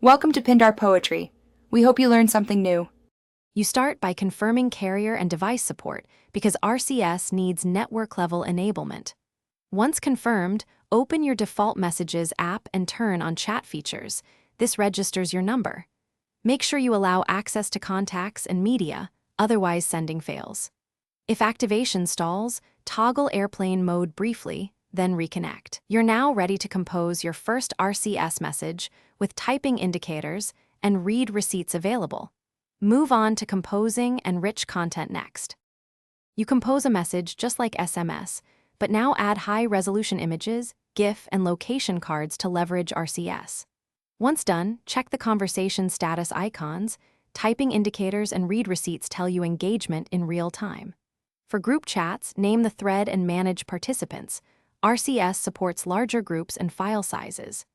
Welcome to Pindar Poetry. We hope you learned something new. You start by confirming carrier and device support because RCS needs network-level enablement. Once confirmed, open your default Messages app and turn on chat features. This registers your number. Make sure you allow access to contacts and media, otherwise sending fails. If activation stalls, toggle airplane mode briefly, then reconnect. You're now ready to compose your first RCS message with typing indicators and read receipts available. Move on to composing and rich content next. You compose a message just like SMS, but now add high-resolution images, GIF, and location cards to leverage RCS. Once done, check the conversation status icons. Typing indicators and read receipts tell you engagement in real time. For group chats, name the thread and manage participants. RCS supports larger groups and file sizes.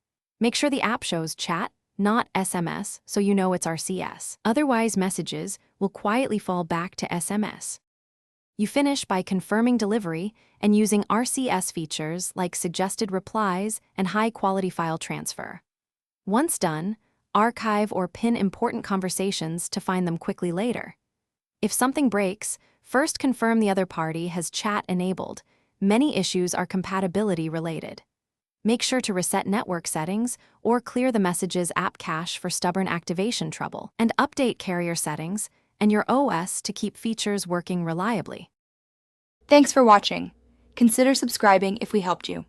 Make sure the app shows chat, not SMS, so you know it's RCS. Otherwise, messages will quietly fall back to SMS. You finish by confirming delivery and using RCS features like suggested replies and high-quality file transfer. Once done, archive or pin important conversations to find them quickly later. If something breaks, first confirm the other party has chat enabled. Many issues are compatibility related. Make sure to reset network settings or clear the Messages app cache for stubborn activation trouble, and update carrier settings and your OS to keep features working reliably. Thanks for watching. Consider subscribing if we helped you.